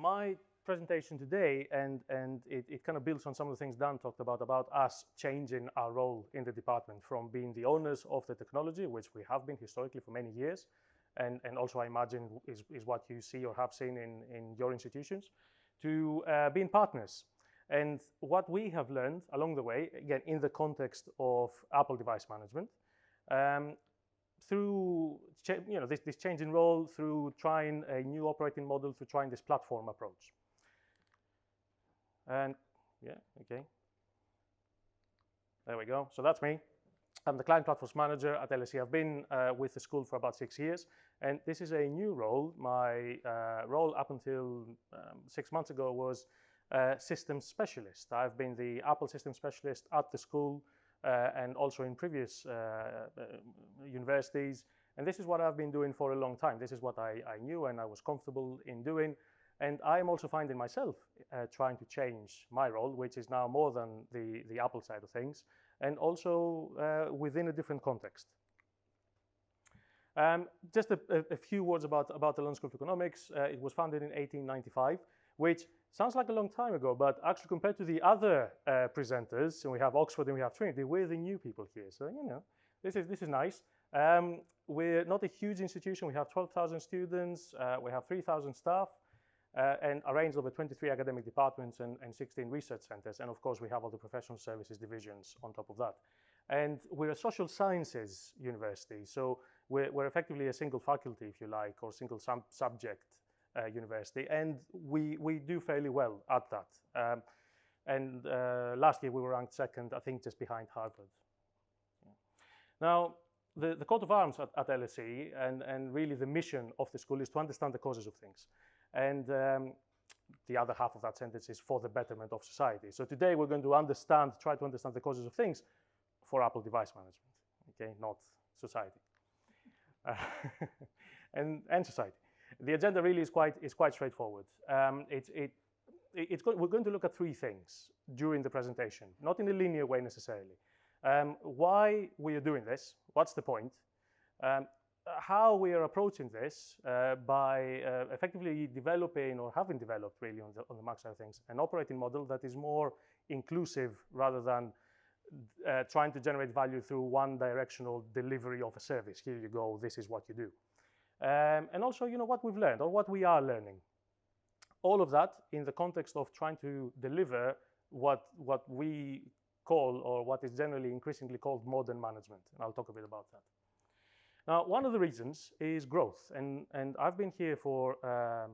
my presentation today, and it kind of builds on some of the things Dan talked about us changing our role in the department from being the owners of the technology, which we have been historically for many years, and also I imagine is what you see or have seen in your institutions, to being partners. And what we have learned along the way, again, in the context of Apple device management, through this change in role, through trying a new operating model, through trying this platform approach. And yeah, okay. There we go. So that's me. I'm the Client Platforms Manager at LSE. I've been with the school for about 6 years, and this is a new role. My role up until 6 months ago was Systems Specialist. I've been the Apple Systems Specialist at the school and also in previous universities. And this is what I've been doing for a long time. This is what I knew and I was comfortable in doing. And I'm also finding myself trying to change my role, which is now more than the Apple side of things, and also within a different context. Just a few words about the London School of Economics. It was founded in 1895, which sounds like a long time ago, but actually compared to the other presenters, and we have Oxford and we have Trinity, we're the new people here. So, you know, this is nice. We're not a huge institution. We have 12,000 students. We have 3,000 staff. And arranged over 23 academic departments and 16 research centers. And of course, we have all the professional services divisions on top of that. And we're a social sciences university. So we're effectively a single faculty, if you like, or single subject university. And we do fairly well at that. And last year, we were ranked second, I think, just behind Harvard. Yeah. Now, the coat of arms at LSE and really the mission of the school is to understand the causes of things. And the other half of that sentence is for the betterment of society. So today we're going to try to understand the causes of things for Apple device management, okay, not society. And society. The agenda really is quite straightforward. We're going to look at 3 things during the presentation, not in a linear way necessarily. Why we are doing this, what's the point, how we are approaching this by effectively developing, or having developed really on the Mac side of things, an operating model that is more inclusive rather than trying to generate value through one directional delivery of a service. Here you go, this is what you do. And also, you know, what we've learned or what we are learning. All of that in the context of trying to deliver what we call, or what is generally increasingly called, modern management. And I'll talk a bit about that. Now, one of the reasons is growth, and I've been here for I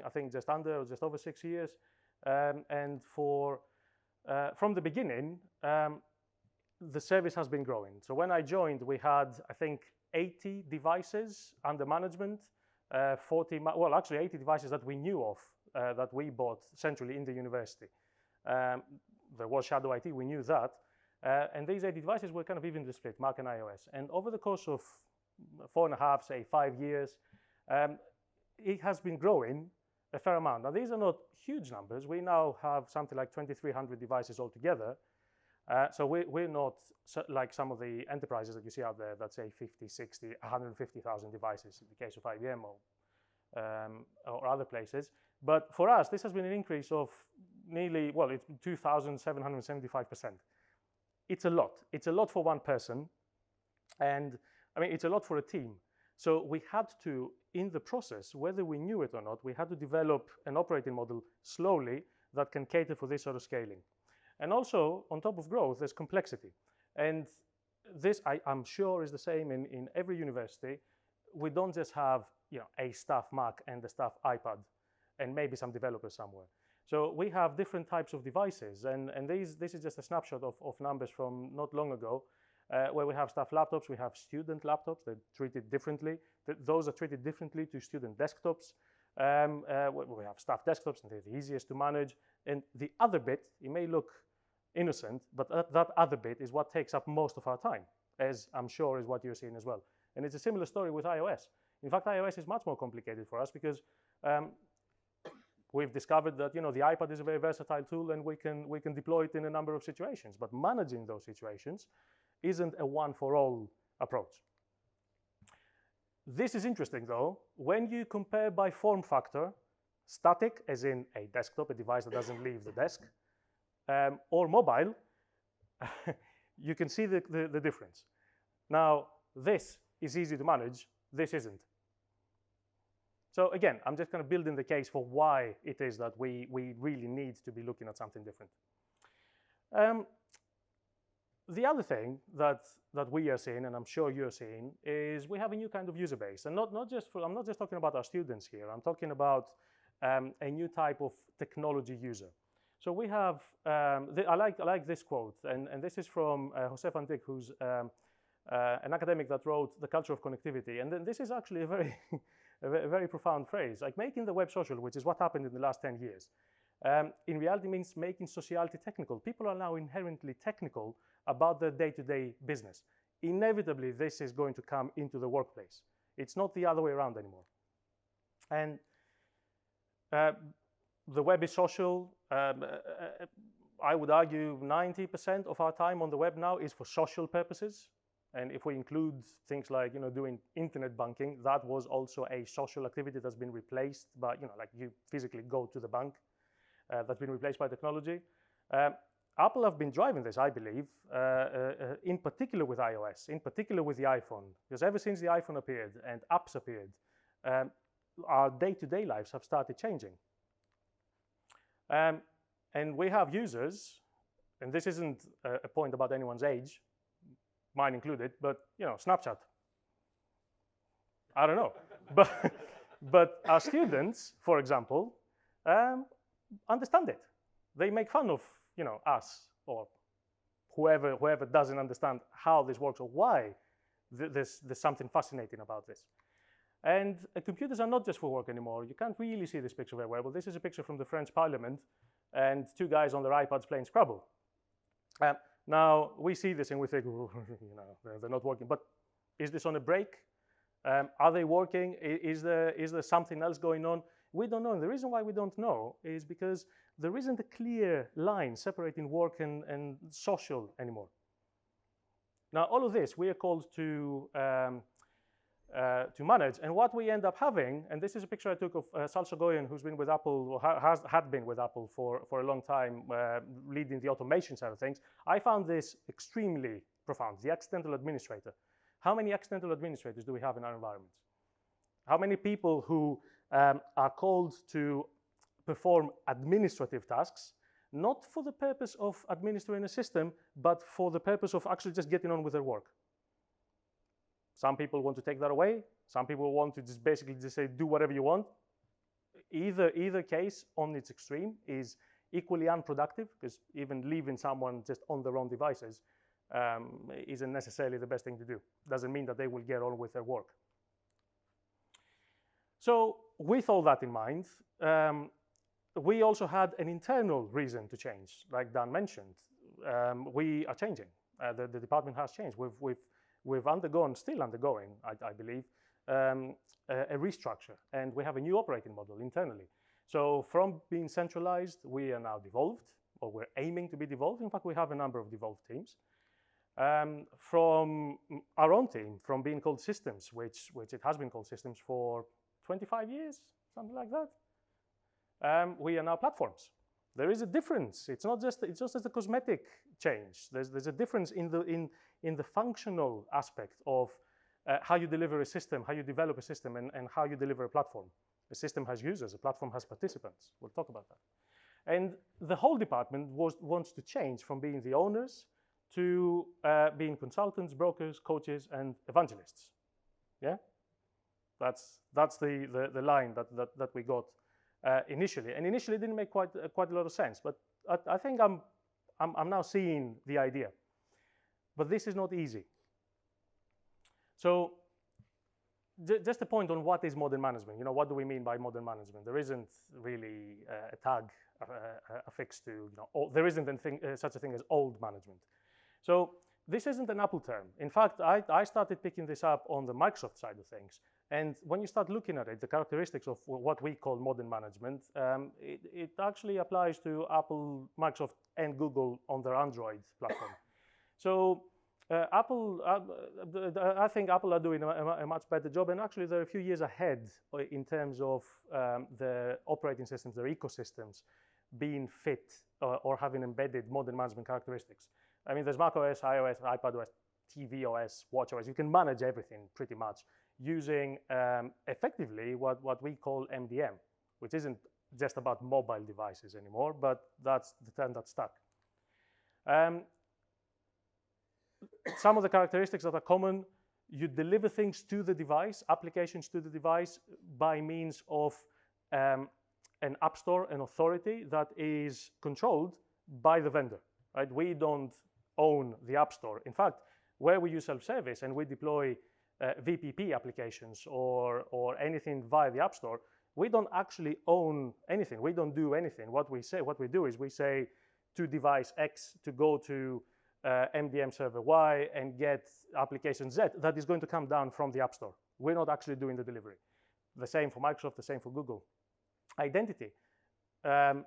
think just over 6 years, and from the beginning, the service has been growing. So when I joined, we had, I think, 80 devices under management, 80 devices that we knew of that we bought centrally in the university. There was Shadow IT, we knew that. And these 80 devices were kind of evenly split, Mac and iOS. And over the course of 4.5, say 5 years, it has been growing a fair amount. Now, these are not huge numbers. We now have something like 2,300 devices altogether. So we're not like some of the enterprises that you see out there that say 50, 60, 150,000 devices in the case of IBM or other places. But for us, this has been an increase of nearly, well, it's 2,775%. It's a lot. It's a lot for one person. And I mean, it's a lot for a team. So we had to, in the process, whether we knew it or not, we had to develop an operating model slowly that can cater for this sort of scaling. And also, on top of growth, there's complexity. And this, I'm sure, is the same in every university. We don't just have, you know, a staff Mac and a staff iPad and maybe some developers somewhere. So we have different types of devices. And this is just a snapshot of numbers from not long ago, where we have staff laptops, we have student laptops. They're treated differently. Those are treated differently to student desktops. We have staff desktops, and they're the easiest to manage. And the other bit, it may look innocent, but that other bit is what takes up most of our time, as I'm sure is what you're seeing as well. And it's a similar story with iOS. In fact, iOS is much more complicated for us because we've discovered that, you know, the iPad is a very versatile tool, and we can deploy it in a number of situations. But managing those situations isn't a one-for-all approach. This is interesting, though. When you compare by form factor, Static, as in a desktop, a device that doesn't leave the desk, or mobile, you can see the difference. Now, this is easy to manage, this isn't. So again, I'm just kind of building the case for why it is that we really need to be looking at something different. The other thing that we are seeing, and I'm sure you're seeing, is we have a new kind of user base. And not just I'm not just talking about our students here, I'm talking about a new type of technology user. So we have, I like this quote, and this is from José van Dijk, who's an academic that wrote The Culture of Connectivity. And then this is actually a very, a very profound phrase, like making the web social, which is what happened in the last 10 years. In reality means making sociality technical. People are now inherently technical about their day-to-day business. Inevitably, this is going to come into the workplace. It's not the other way around anymore. And the web is social. I would argue 90% of our time on the web now is for social purposes. And if we include things like, doing internet banking, that was also a social activity that's been replaced by, like you physically go to the bank. That's been replaced by technology. Apple have been driving this, I believe, in particular with iOS, in particular with the iPhone, because ever since the iPhone appeared and apps appeared, our day-to-day lives have started changing. And we have users, and this isn't a point about anyone's age, mine included, but Snapchat. I don't know, but our students, for example, understand it. They make fun of us or whoever doesn't understand how this works or why there's something fascinating about this. And computers are not just for work anymore. You can't really see this picture very well, but this is a picture from the French Parliament and two guys on their iPads playing Scrabble. Now we see this and we think, they're not working. But is this on a break? Are they working? Is there something else going on? We don't know. And the reason why we don't know is because there isn't a clear line separating work and social anymore. Now, all of this we are called to manage. And what we end up having, and this is a picture I took of Sal Soghoian, who's been with Apple, or had been with Apple for a long time, leading the automation side of things. I found this extremely profound, the accidental administrator. How many accidental administrators do we have in our environments? How many people who are called to perform administrative tasks, not for the purpose of administering a system, but for the purpose of actually just getting on with their work? Some people want to take that away. Some people want to just basically just say, do whatever you want. Either case on its extreme is equally unproductive, because even leaving someone just on their own devices isn't necessarily the best thing to do. Doesn't mean that they will get on with their work. So with all that in mind, we also had an internal reason to change, like Dan mentioned. We are changing. The department has changed. We've undergone, still undergoing, I believe, a restructure, and we have a new operating model internally. So from being centralized, we are now devolved, or we're aiming to be devolved. In fact, we have a number of devolved teams. From our own team, from being called systems, which it has been called systems for 25 years, something like that. We are now platforms. There is a difference. It's just as a cosmetic change. There's a difference in the functional aspect of how you deliver a system, how you develop a system, and how you deliver a platform. A system has users, a platform has participants. We'll talk about that. And the whole department wants to change from being the owners to being consultants, brokers, coaches, and evangelists. Yeah? That's the line that we got initially, and initially it didn't make quite a lot of sense. But I think I'm now seeing the idea. But this is not easy. So just a point on what is modern management. What do we mean by modern management? There isn't really a tag affixed to. There isn't such a thing as old management. So this isn't an Apple term. In fact, I started picking this up on the Microsoft side of things. And when you start looking at it, the characteristics of what we call modern management, it actually applies to Apple, Microsoft, and Google on their Android platform. So I think Apple are doing a much better job, and actually they're a few years ahead in terms of the operating systems, their ecosystems being fit or having embedded modern management characteristics. I mean, there's macOS, iOS, iPadOS, tvOS, watchOS. You can manage everything pretty much using effectively what we call MDM, which isn't just about mobile devices anymore, but that's the term that stuck. Some of the characteristics that are common: you deliver things to the device, applications to the device, by means of an app store, an authority that is controlled by the vendor, right? We don't own the app store. In fact, where we use self-service and we deploy VPP applications or anything via the app store, we don't actually own anything. We don't do anything. What we do is we say to device X to go to MDM server Y and get application Z that is going to come down from the App Store. We're not actually doing the delivery. The same for Microsoft, the same for Google. Identity. The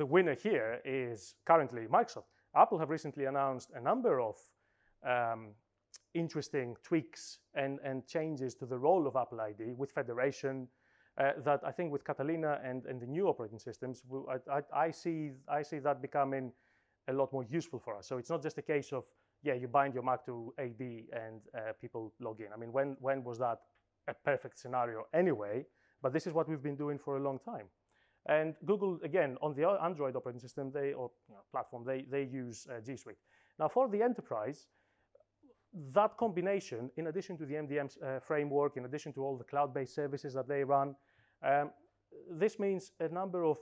winner here is currently Microsoft. Apple have recently announced a number of interesting tweaks and changes to the role of Apple ID with federation that I think with Catalina and the new operating systems, I see that becoming a lot more useful for us. So it's not just a case of, yeah, you bind your Mac to AD and people log in. I mean, when was that a perfect scenario anyway? But this is what we've been doing for a long time. And Google, again, on the Android operating system, platform, they use G Suite. Now, for the enterprise, that combination, in addition to the MDM framework, in addition to all the cloud-based services that they run, this means a number of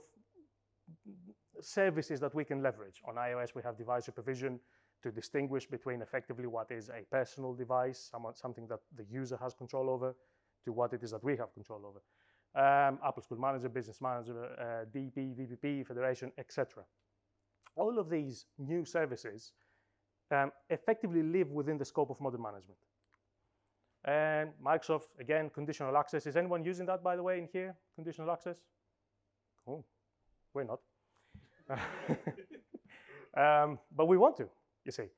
services that we can leverage. On iOS, we have device supervision to distinguish between effectively what is a personal device, something that the user has control over, to what it is that we have control over. Apple School Manager, Business Manager, DP, VPP, Federation, etc. All of these new services effectively live within the scope of modern management. And Microsoft, again, conditional access. Is anyone using that, by the way, in here? Conditional access? Cool. We're not. But we want to, you see.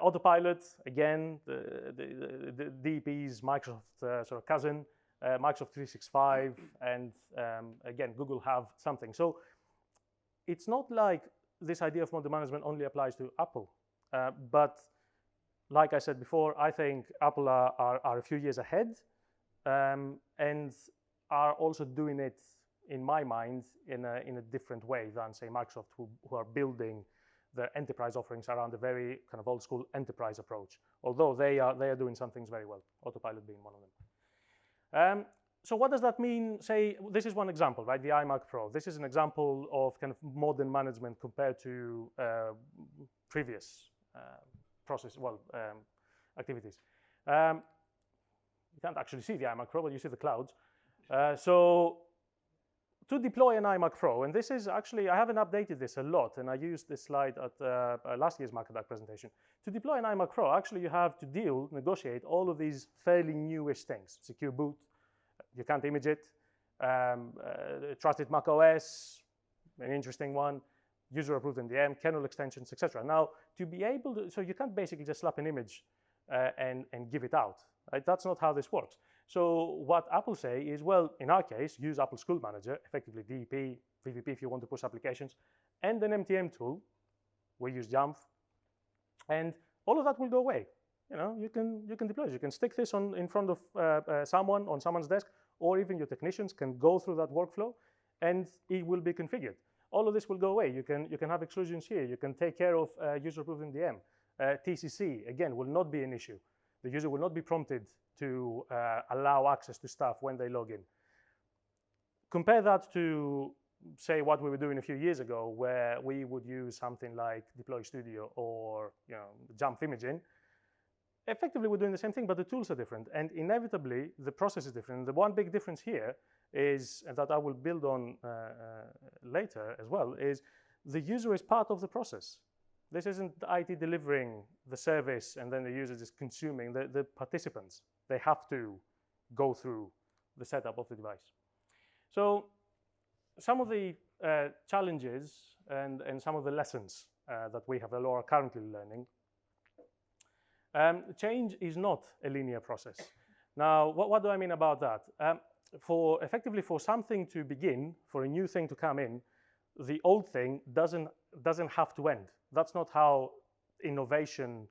Autopilot, again, the DP's Microsoft sort of cousin, Microsoft 365, and again, Google have something. So it's not like this idea of modern management only applies to Apple. But like I said before, I think Apple are a few years ahead and are also doing it, in my mind, in a different way than, say, Microsoft, who are building their enterprise offerings around a very kind of old school enterprise approach. Although they are doing some things very well, Autopilot being one of them. So what does that mean? Say, this is one example, right? The iMac Pro. This is an example of kind of modern management compared to previous activities. You can't actually see the iMac Pro, but you see the clouds. So to deploy an iMac Pro, and this is actually, I haven't updated this a lot, and I used this slide at last year's MacAdapt presentation. To deploy an iMac Pro, actually you have to negotiate all of these fairly newish things. Secure boot, you can't image it. Trusted Mac OS, an interesting one. User-approved MDM, kernel extensions, etc. Now, to be able to, so you can't basically just slap an image and give it out. Right? That's not how this works. So what Apple say is, well, in our case, use Apple School Manager, effectively DEP, VPP if you want to push applications, and an MTM tool. We use Jamf, and all of that will go away. You know, you can deploy it. You can stick this in front of someone on someone's desk, or even your technicians can go through that workflow, and it will be configured. All of this will go away. You can have exclusions here. You can take care of user-approved MDM. TCC, again, will not be an issue. The user will not be prompted to allow access to stuff when they log in. Compare that to, say, what we were doing a few years ago, where we would use something like Deploy Studio or Jamf Imaging. Effectively, we're doing the same thing, but the tools are different. And inevitably, the process is different. And the one big difference here is, and that I will build on later as well, is the user is part of the process. This isn't IT delivering the service and then the user is consuming. The participants, they have to go through the setup of the device. So some of the challenges and some of the lessons that we have or are currently learning. Change is not a linear process. Now, what do I mean about that? Effectively, for something to begin, for a new thing to come in, the old thing doesn't have to end. That's not how innovation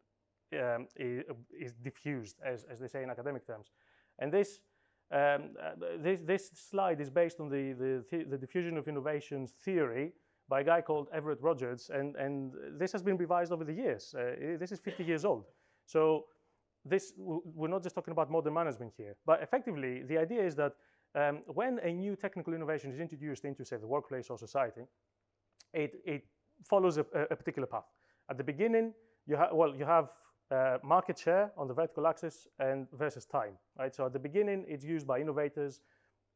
is diffused, as they say in academic terms. And this slide is based on the diffusion of innovations theory by a guy called Everett Rogers, and this has been revised over the years. This is 50 years old. So we're not just talking about modern management here, but effectively the idea is that when a new technical innovation is introduced into, say, the workplace or society, it follows a particular path. At the beginning, you have market share on the vertical axis and versus time, right? So at the beginning, it's used by innovators.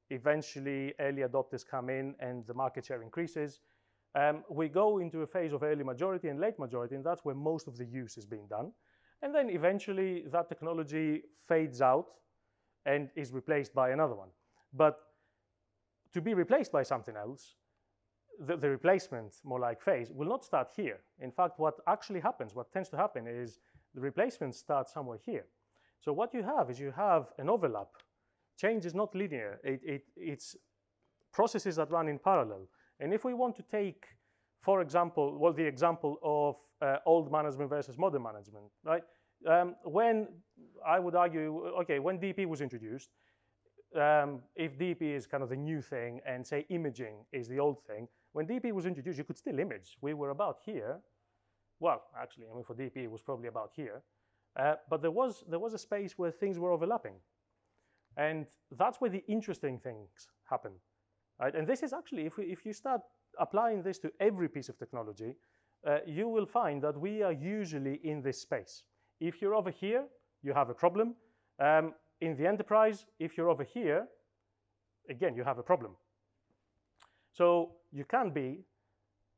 Eventually, early adopters come in and the market share increases. We go into a phase of early majority and late majority, and that's where most of the use is being done. And then eventually, that technology fades out and is replaced by another one. But to be replaced by something else, the replacement, more like phase, will not start here. In fact, what actually happens, what tends to happen is the replacement starts somewhere here. So what you have is you have an overlap. Change is not linear. It's processes that run in parallel. And if we want to take, for example, well, the example of old management versus modern management, right? When I would argue, okay, when DP was introduced, if DP is kind of the new thing and say imaging is the old thing, when DP was introduced, you could still image. We were about here. Well, actually, I mean, for DP, it was probably about here. But there was a space where things were overlapping. And that's where the interesting things happen. Right? And this is actually, if you start applying this to every piece of technology, you will find that we are usually in this space. If you're over here, you have a problem. In the enterprise, if you're over here, again, you have a problem. So you can be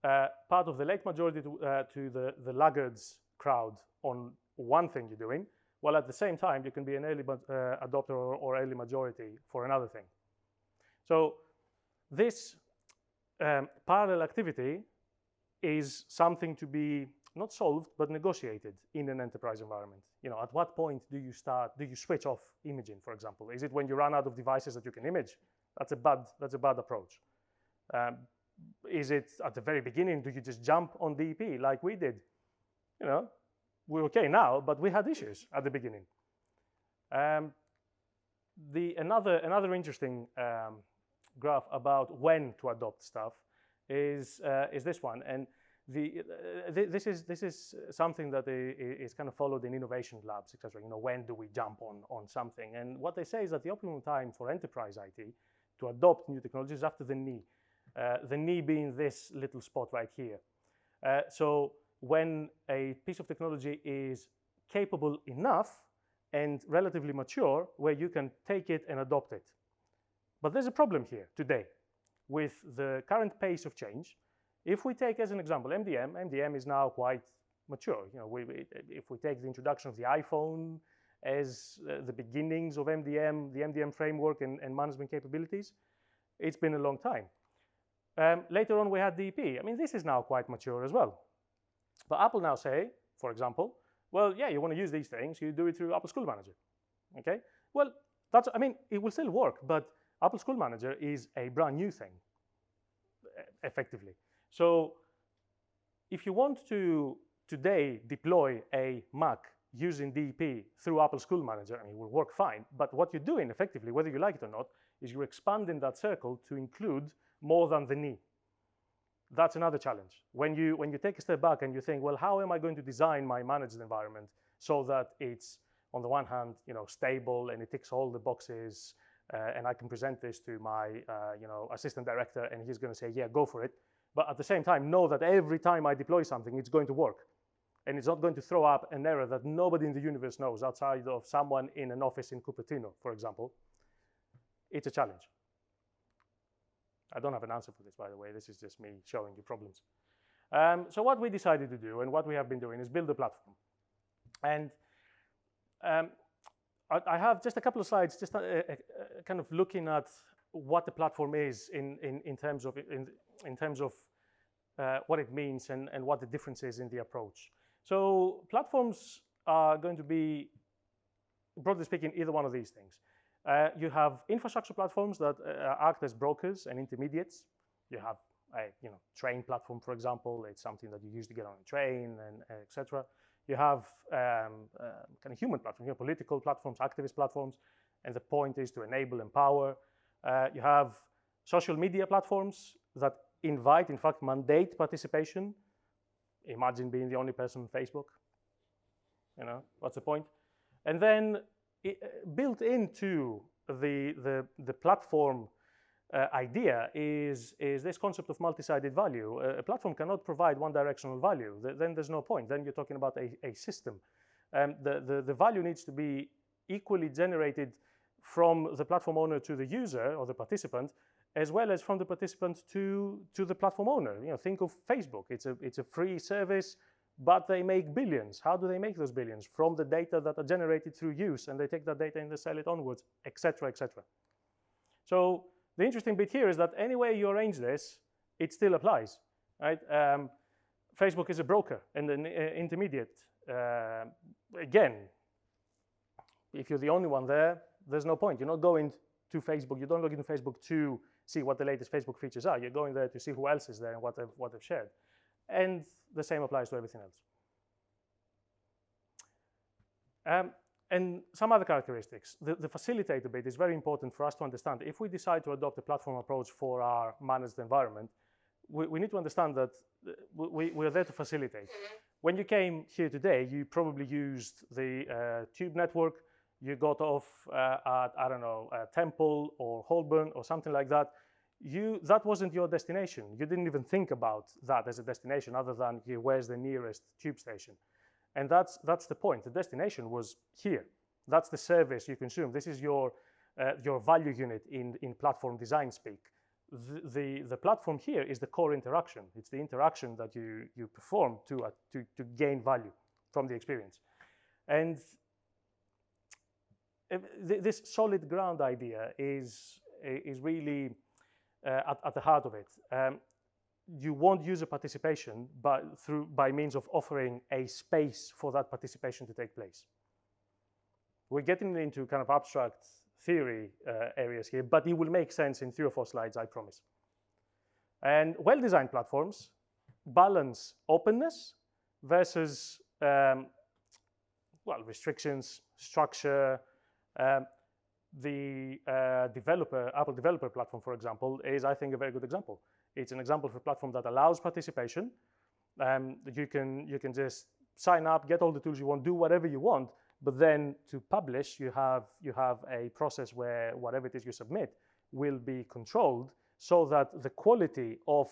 part of the late majority to the laggards crowd on one thing you're doing, while at the same time, you can be an early adopter or early majority for another thing. So this parallel activity is something to be not solved, but negotiated in an enterprise environment. You know, at what point do you switch off imaging, for example? Is it when you run out of devices that you can image? That's a bad approach. Is it at the very beginning, do you just jump on DP like we did? You know, we're okay now, but we had issues at the beginning. Another interesting graph about when to adopt stuff is this one, and this is something that is kind of followed in innovation labs, etc. You know, when do we jump on something? And what they say is that the optimum time for enterprise IT to adopt new technologies is after the knee. The knee being this little spot right here. So when a piece of technology is capable enough and relatively mature, where you can take it and adopt it. But there's a problem here today with the current pace of change. If we take as an example MDM is now quite mature. You know, if we take the introduction of the iPhone as the beginnings of MDM, the MDM framework and management capabilities, it's been a long time. Later on, we had DP. I mean, this is now quite mature as well. But Apple now say, for example, well, yeah, you want to use these things, you do it through Apple School Manager. Okay? Well, I mean, it will still work, but Apple School Manager is a brand new thing, effectively. So if you want to today deploy a Mac using DP through Apple School Manager, I mean, it will work fine. But what you're doing effectively, whether you like it or not, is you're expanding that circle to include more than the knee. That's another challenge. When you take a step back and you think, well, how am I going to design my managed environment so that it's, on the one hand, you know, stable and it ticks all the boxes, and I can present this to my assistant director and he's going to say, yeah, go for it. But at the same time, know that every time I deploy something, it's going to work. And it's not going to throw up an error that nobody in the universe knows outside of someone in an office in Cupertino, for example. It's a challenge. I don't have an answer for this, by the way. This is just me showing you problems. So what we decided to do and what we have been doing is build a platform. And I have just a couple of slides, just kind of looking at what the platform is in terms of what it means and what the difference is in the approach. So platforms are going to be, broadly speaking, either one of these things. You have infrastructure platforms that act as brokers and intermediates. You have a train platform, for example. It's something that you use to get on a train, and etc. You have kind of human platforms, political platforms, activist platforms, and the point is to enable, empower. You have social media platforms that invite, in fact, mandate participation. Imagine being the only person on Facebook. What's the point? And then built into the platform idea is this concept of multi-sided value. A platform cannot provide one-directional value. Then there's no point. Then you're talking about a system. The value needs to be equally generated from the platform owner to the user or the participant, as well as from the participant to the platform owner. Think of Facebook. It's a free service, but they make billions. How do they make those billions? From the data that are generated through use, and they take that data and they sell it onwards, etc., etc. So the interesting bit here is that any way you arrange this, it still applies, right? Facebook is a broker and an intermediate. Again, if you're the only one there, there's no point. You're not going to Facebook. You don't log into Facebook to see what the latest Facebook features are. You're going there to see who else is there and what they've shared. And the same applies to everything else. And some other characteristics. The facilitator bit is very important for us to understand. If we decide to adopt a platform approach for our managed environment, we need to understand that we're there to facilitate. When you came here today, you probably used the Tube network. You got off at, I don't know, Temple or Holborn or something like that. That wasn't your destination. You didn't even think about that as a destination other than where's the nearest tube station. And that's the point. The destination was here. That's the service you consume. This is your value unit in platform design speak. The platform here is the core interaction. It's the interaction that you perform to gain value from the experience. And this solid ground idea is really at the heart of it. You want user participation by means of offering a space for that participation to take place. We're getting into kind of abstract theory areas here, but it will make sense in 3 or 4 slides, I promise. And well-designed platforms balance openness versus restrictions, structure. The Apple Developer Platform, for example, is, I think, a very good example. It's an example of a platform that allows participation. You can just sign up, get all the tools you want, do whatever you want, but then to publish, you have a process where whatever it is you submit will be controlled so that the quality of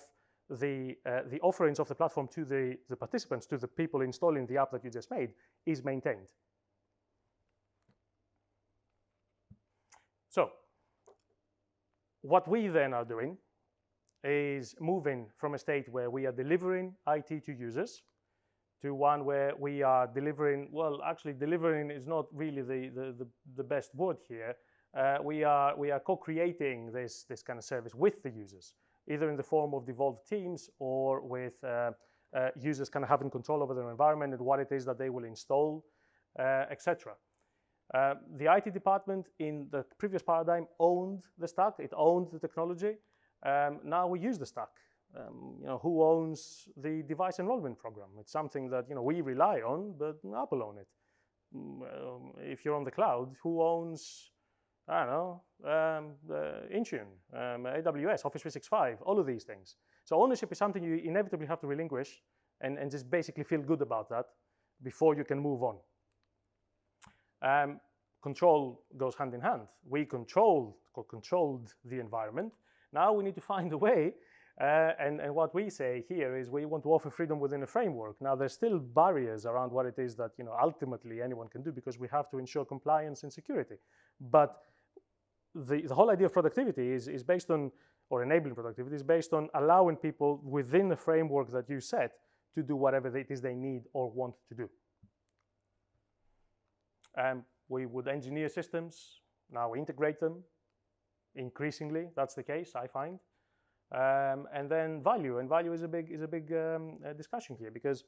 the offerings of the platform to the participants, to the people installing the app that you just made, is maintained. So what we then are doing is moving from a state where we are delivering IT to users to one where we are delivering, well, actually delivering is not really the best word here. We are co-creating this kind of service with the users, either in the form of devolved teams or with users kind of having control over their environment and what it is that they will install, etc. The IT department in the previous paradigm owned the stack. It owned the technology. Now we use the stack. Who owns the device enrollment program? It's something that we rely on, but Apple own it. If you're on the cloud, who owns, I don't know, Intune, AWS, Office 365, all of these things. So ownership is something you inevitably have to relinquish and just basically feel good about that before you can move on. Control goes hand in hand. We controlled the environment. Now we need to find a way, and what we say here is we want to offer freedom within a framework. Now there's still barriers around what it is that ultimately anyone can do, because we have to ensure compliance and security. But the whole idea of productivity is based on, or enabling productivity is based on allowing people within the framework that you set to do whatever it is they need or want to do. We would engineer systems, now we integrate them. Increasingly, that's the case, I find. And then value, and value is a big discussion here, because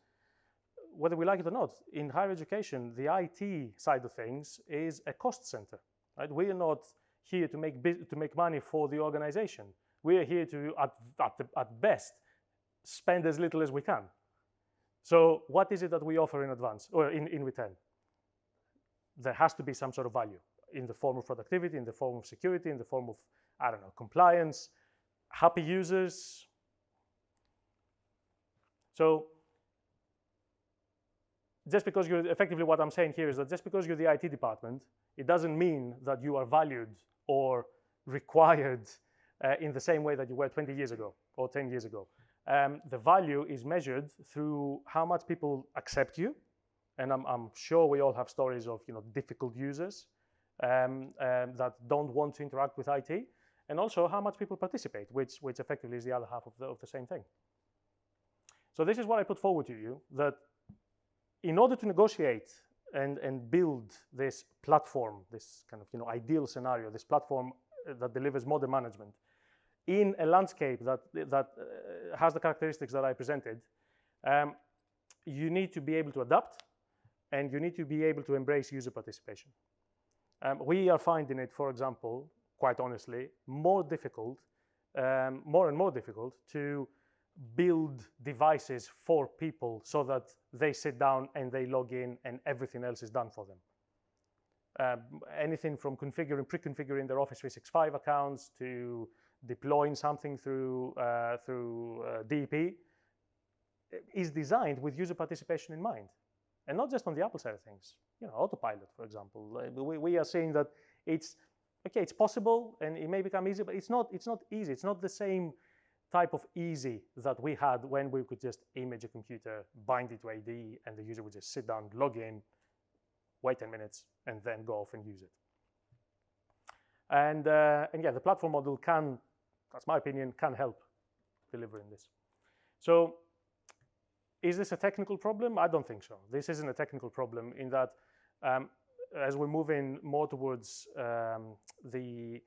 whether we like it or not, in higher education, the IT side of things is a cost center, right? We are not here to make money for the organization. We are here to, at best, spend as little as we can. So what is it that we offer in advance or in return? There has to be some sort of value in the form of productivity, in the form of security, in the form of, I don't know, compliance, happy users. So just because you're, effectively what I'm saying here is that just because you're the IT department, it doesn't mean that you are valued or required in the same way that you were 20 years ago or 10 years ago. The value is measured through how much people accept you. And I'm sure we all have stories of difficult users that don't want to interact with IT, and also how much people participate, which effectively is the other half of the same thing. So this is what I put forward to you, that in order to negotiate and build this platform, this kind of ideal scenario, this platform that delivers modern management in a landscape that has the characteristics that I presented, you need to be able to adapt, and you need to be able to embrace user participation. We are finding it, for example, quite honestly, more and more difficult to build devices for people so that they sit down and they log in and everything else is done for them. Anything from pre-configuring their Office 365 accounts to deploying something through DEP is designed with user participation in mind. And not just on the Apple side of things. Autopilot, for example. We are saying that it's possible and it may become easy, but it's not easy. It's not the same type of easy that we had when we could just image a computer, bind it to AD, and the user would just sit down, log in, wait 10 minutes, and then go off and use it. And yeah, the platform model can, that's my opinion, can help delivering this. So is this a technical problem? I don't think so. This isn't a technical problem in that as we're moving more towards the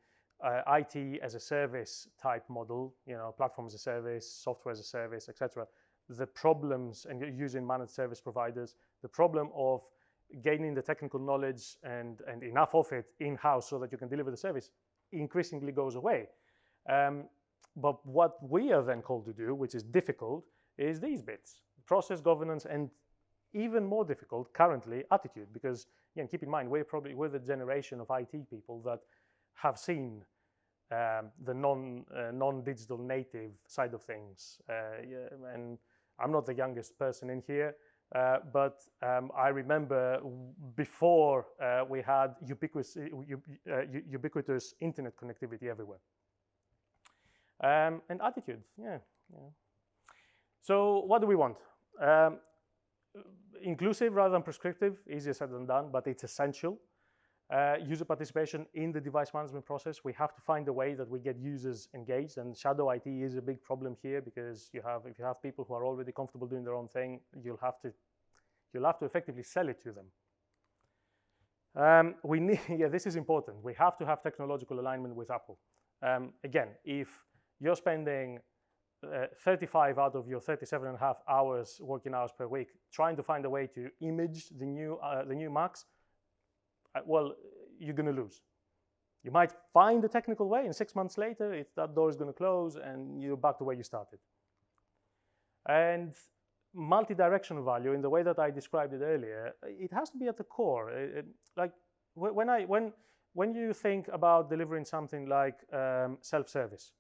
IT as a service type model, platform as a service, software as a service, etc. The problems, and you're using managed service providers, the problem of gaining the technical knowledge and enough of it in-house so that you can deliver the service increasingly goes away. But what we are then called to do, which is difficult, is these bits: process, governance, and even more difficult currently, attitude. Because again, keep in mind, we're the generation of IT people that have seen the non-digital native side of things. And I'm not the youngest person in here, but I remember before we had ubiquitous internet connectivity everywhere. And attitude, yeah. So what do we want? Inclusive rather than prescriptive, easier said than done, but it's essential. User participation in the device management process. We have to find a way that we get users engaged, and shadow IT is a big problem here, because if you have people who are already comfortable doing their own thing, you'll have to effectively sell it to them. This is important. We have to have technological alignment with Apple. Again, if you're spending 35 out of your 37.5 hours working hours per week trying to find a way to image the new Macs, well, you're going to lose. You might find a technical way, and 6 months later, that door is going to close, and you're back to where you started. And multi-directional value, in the way that I described it earlier, it has to be at the core. Like when you think about delivering something like self-service,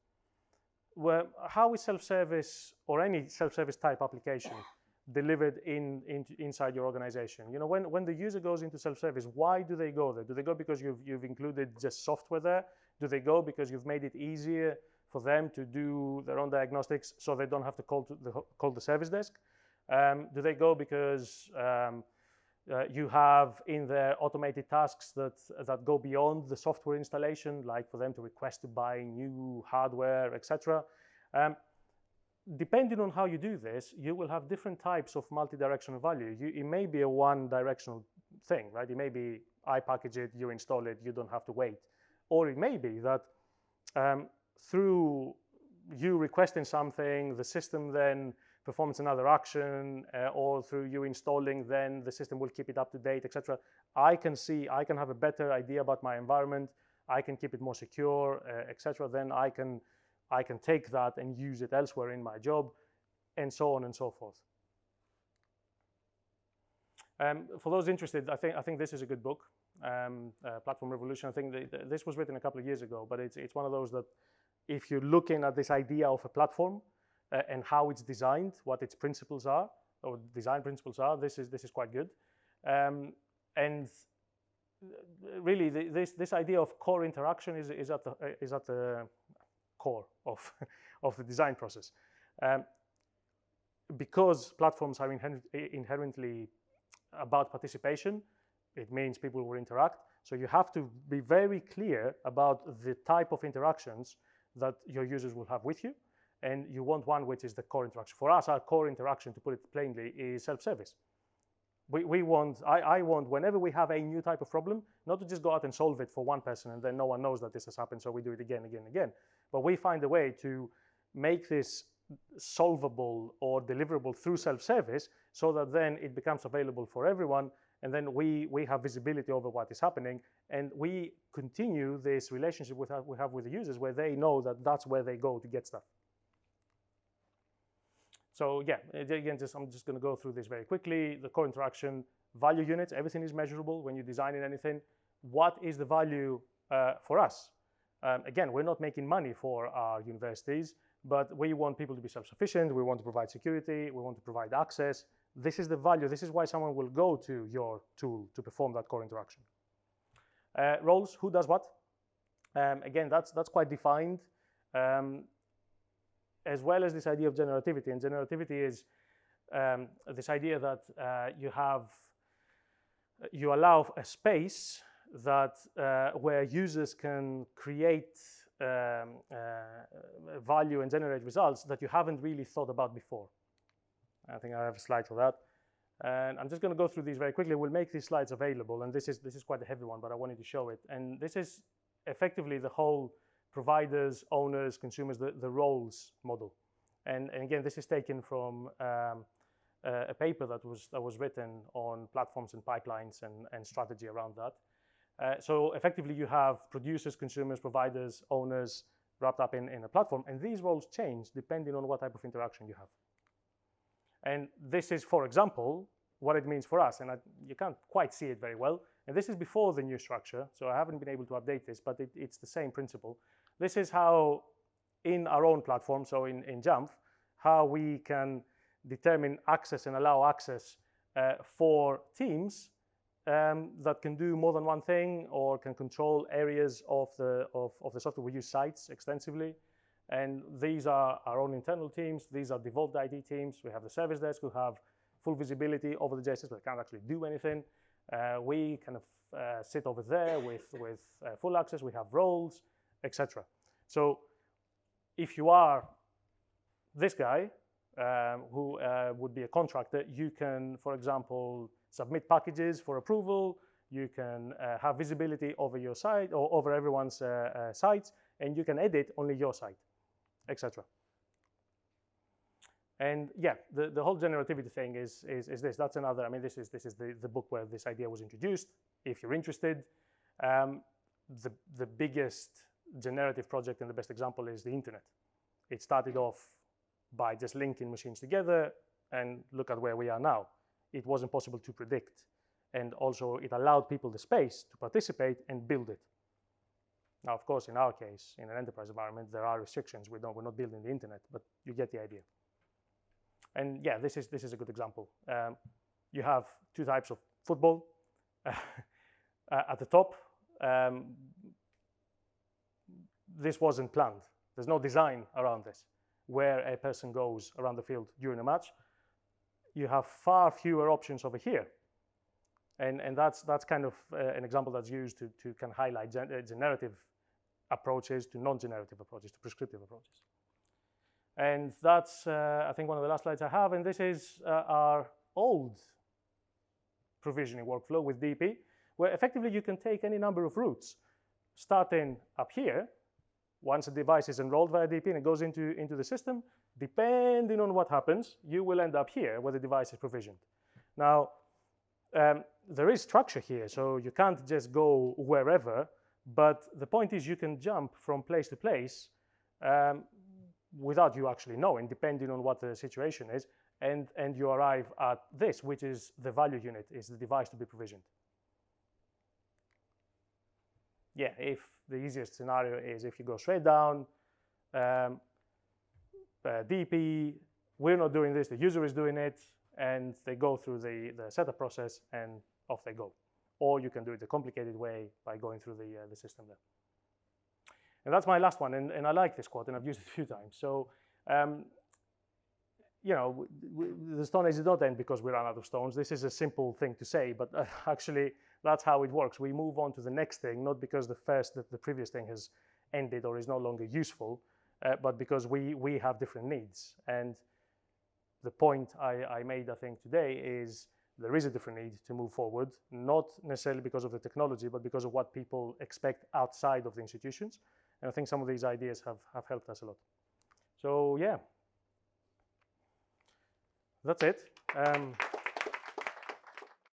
how is self-service or any self-service type application delivered inside your organization? When the user goes into self-service, why do they go there? Do they go because you've included just software there? Do they go because you've made it easier for them to do their own diagnostics so they don't have to call the service desk? Do they go because you have in there automated tasks that go beyond the software installation, like for them to request to buy new hardware, etc.? Depending on how you do this, you will have different types of multi-directional value. It may be a one-directional thing, right? It may be, I package it, you install it, you don't have to wait. Or it may be that through you requesting something, the system then performs another action, or through you installing, then the system will keep it up to date, etc. I can have a better idea about my environment. I can keep it more secure, etc. Then I can take that and use it elsewhere in my job, and so on and so forth. For those interested, I think this is a good book, Platform Revolution. I think this was written a couple of years ago, but it's one of those that if you're looking at this idea of a platform and how it's designed, what its principles are, or design principles are, this is quite good. And really, this idea of core interaction is at the core of of the design process, because platforms are inherently about participation. It means people will interact. So you have to be very clear about the type of interactions that your users will have with you, and you want one which is the core interaction. For us, our core interaction, to put it plainly, is self-service. I want, whenever we have a new type of problem, not to just go out and solve it for one person and then no one knows that this has happened, so we do it again, again, again. But we find a way to make this solvable or deliverable through self-service, so that then it becomes available for everyone, and then we have visibility over what is happening, and we continue this relationship we have with the users, where they know that that's where they go to get stuff. So yeah, again, I'm just going to go through this very quickly. The core interaction, value units, everything is measurable when you're designing anything. What is the value for us? Again, we're not making money for our universities, but we want people to be self-sufficient. We want to provide security. We want to provide access. This is the value. This is why someone will go to your tool to perform that core interaction. Roles, who does what? Again, that's quite defined, as well as this idea of generativity. And generativity is this idea that you allow a space that where users can create value and generate results that you haven't really thought about before. I think I have a slide for that, and I'm just going to go through these very quickly. We'll make these slides available, and this is quite a heavy one, but I wanted to show it. And this is effectively the whole providers, owners, consumers, the roles model. And again, this is taken from a paper that was written on platforms and pipelines and strategy around that. So effectively, you have producers, consumers, providers, owners wrapped up in a platform, and these roles change depending on what type of interaction you have. And this is, for example, what it means for us, and you can't quite see it very well. And this is before the new structure, so I haven't been able to update this, but it's the same principle. This is how, in our own platform, so in Jamf, how we can determine access and allow access for teams that can do more than one thing, or can control areas of the software. We use sites extensively, and these are our own internal teams. These are devolved ID teams. We have the service desk who have full visibility over the JSS, but they can't actually do anything. We kind of sit over there with full access. We have roles, etc. So if you are this guy who would be a contractor, you can, for example, submit packages for approval. You can have visibility over your site or over everyone's sites, and you can edit only your site, etc. And yeah, the whole generativity thing is this. That's another. I mean, this is the book where this idea was introduced. If you're interested, the biggest generative project and the best example is the internet. It started off by just linking machines together, and look at where we are now. It wasn't possible to predict, and also it allowed people the space to participate and build it. Now, of course, in our case, in an enterprise environment, there are restrictions. We're not building the internet, but you get the idea. And yeah, this is a good example. You have two types of football. At the top, this wasn't planned. There's no design around this, where a person goes around the field during a match. You have far fewer options over here. And that's kind of an example that's used to kind of highlight generative approaches to non-generative approaches, to prescriptive approaches. And that's, I think, one of the last slides I have. And this is our old provisioning workflow with DP, where effectively you can take any number of routes, starting up here Once a device is enrolled via DP and it goes into the system, depending on what happens, you will end up here where the device is provisioned. Now, there is structure here, so you can't just go wherever, but the point is you can jump from place to place without you actually knowing, depending on what the situation is, and you arrive at this, which is the value unit, is the device to be provisioned. Yeah, if the easiest scenario is if you go straight down, DP, we're not doing this, the user is doing it, and they go through the setup process and off they go. Or you can do it the complicated way by going through the system there. And that's my last one, and I like this quote, and I've used it a few times. So, you know, the Stone Age did not end because we ran out of stones. This is a simple thing to say, but actually that's how it works. We move on to the next thing, not because the previous thing has ended or is no longer useful, but because we have different needs. And the point I made, I think, today is there is a different need to move forward, not necessarily because of the technology, but because of what people expect outside of the institutions. And I think some of these ideas have helped us a lot. So yeah, that's it.